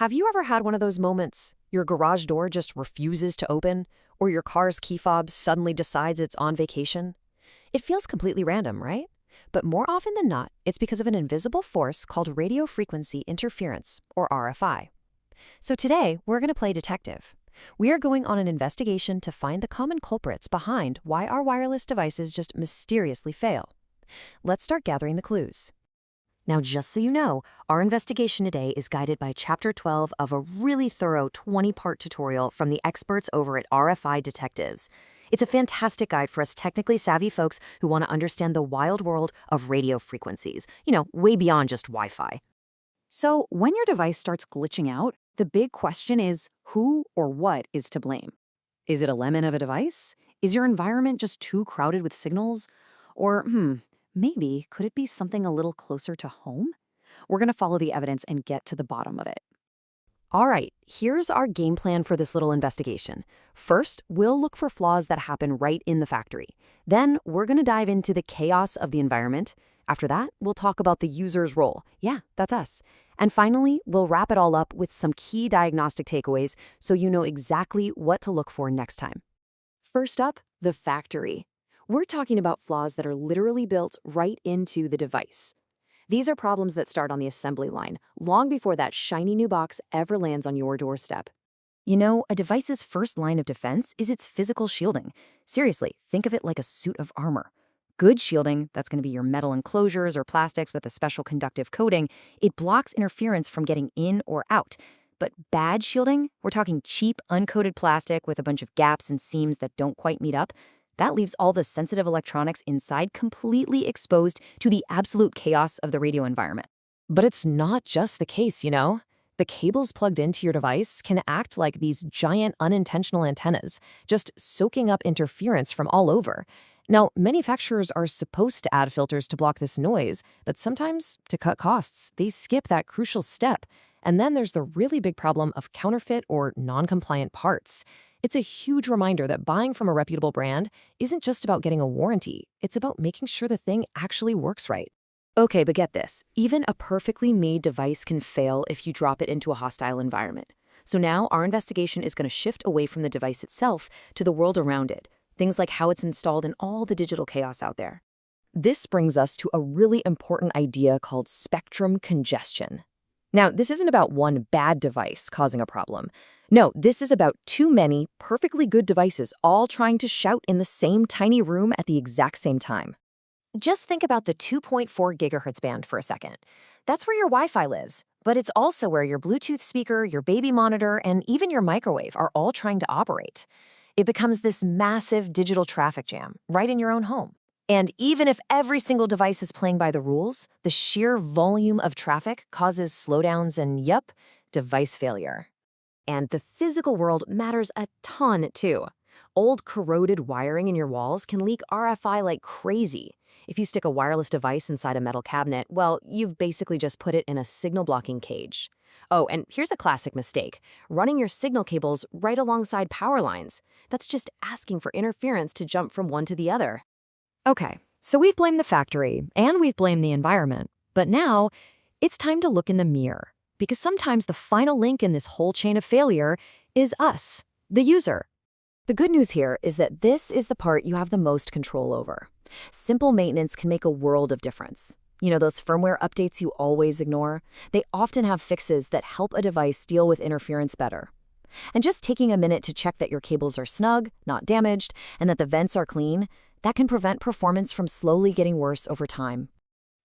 Have you ever had one of those moments? Your garage door just refuses to open, or your car's key fob suddenly decides it's on vacation? It feels completely random, right? But more often than not, it's because of an invisible force called radio frequency interference, or RFI. So today, we're going to play detective. We are going on an investigation to find the common culprits behind why our wireless devices just mysteriously fail. Let's start gathering the clues. Now, just so you know, our investigation today is guided by Chapter 12 of a really thorough 20-part tutorial from the experts over at RFI Detectives. It's a fantastic guide for us technically savvy folks who want to understand the wild world of radio frequencies, way beyond just Wi-Fi. So, when your device starts glitching out, the big question is who or what is to blame? Is it a lemon of a device? Is your environment just too crowded with signals? Or, maybe, could it be something a little closer to home? We're going to follow the evidence and get to the bottom of it. All right, here's our game plan for this little investigation. First, we'll look for flaws that happen right in the factory. Then, we're going to dive into the chaos of the environment. After that, we'll talk about the user's role. Yeah, that's us. And finally, we'll wrap it all up with some key diagnostic takeaways so you know exactly what to look for next time. First up, the factory. We're talking about flaws that are literally built right into the device. These are problems that start on the assembly line, long before that shiny new box ever lands on your doorstep. A device's first line of defense is its physical shielding. Seriously, think of it like a suit of armor. Good shielding, that's going to be your metal enclosures or plastics with a special conductive coating, it blocks interference from getting in or out. But bad shielding, we're talking cheap, uncoated plastic with a bunch of gaps and seams that don't quite meet up. That leaves all the sensitive electronics inside completely exposed to the absolute chaos of the radio environment. But it's not just the case, The cables plugged into your device can act like these giant unintentional antennas, just soaking up interference from all over. Now, manufacturers are supposed to add filters to block this noise, but sometimes, to cut costs, they skip that crucial step. And then there's the really big problem of counterfeit or non-compliant parts. It's a huge reminder that buying from a reputable brand isn't just about getting a warranty. It's about making sure the thing actually works right. Okay, but get this. Even a perfectly made device can fail if you drop it into a hostile environment. So now our investigation is going to shift away from the device itself to the world around it. Things like how it's installed and all the digital chaos out there. This brings us to a really important idea called spectrum congestion. Now, this isn't about one bad device causing a problem. No, this is about too many perfectly good devices all trying to shout in the same tiny room at the exact same time. Just think about the 2.4 gigahertz band for a second. That's where your Wi-Fi lives, but it's also where your Bluetooth speaker, your baby monitor, and even your microwave are all trying to operate. It becomes this massive digital traffic jam right in your own home. And even if every single device is playing by the rules, the sheer volume of traffic causes slowdowns and, device failure. And the physical world matters a ton, too. Old corroded wiring in your walls can leak RFI like crazy. If you stick a wireless device inside a metal cabinet, well, you've basically just put it in a signal-blocking cage. Oh, and here's a classic mistake. Running your signal cables right alongside power lines. That's just asking for interference to jump from one to the other. Okay, so we've blamed the factory, and we've blamed the environment. But now, it's time to look in the mirror. Because sometimes the final link in this whole chain of failure is us, the user. The good news here is that this is the part you have the most control over. Simple maintenance can make a world of difference. Those firmware updates you always ignore? They often have fixes that help a device deal with interference better. And just taking a minute to check that your cables are snug, not damaged, and that the vents are clean, that can prevent performance from slowly getting worse over time.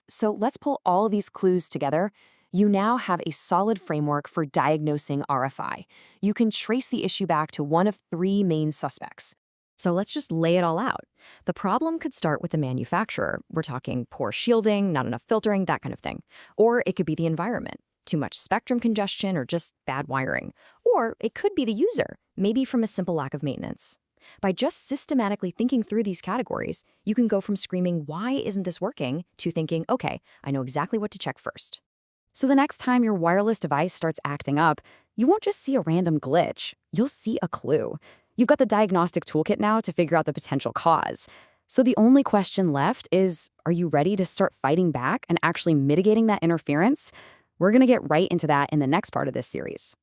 So let's pull all of these clues together. You now have a solid framework for diagnosing RFI. You can trace the issue back to one of three main suspects. So let's just lay it all out. The problem could start with the manufacturer. We're talking poor shielding, not enough filtering, that kind of thing. Or it could be the environment, too much spectrum congestion or just bad wiring. Or it could be the user, maybe from a simple lack of maintenance. By just systematically thinking through these categories, you can go from screaming, "Why isn't this working?" to thinking, "Okay, I know exactly what to check first." So the next time your wireless device starts acting up, you won't just see a random glitch. You'll see a clue. You've got the diagnostic toolkit now to figure out the potential cause. So the only question left is, are you ready to start fighting back and actually mitigating that interference? We're going to get right into that in the next part of this series.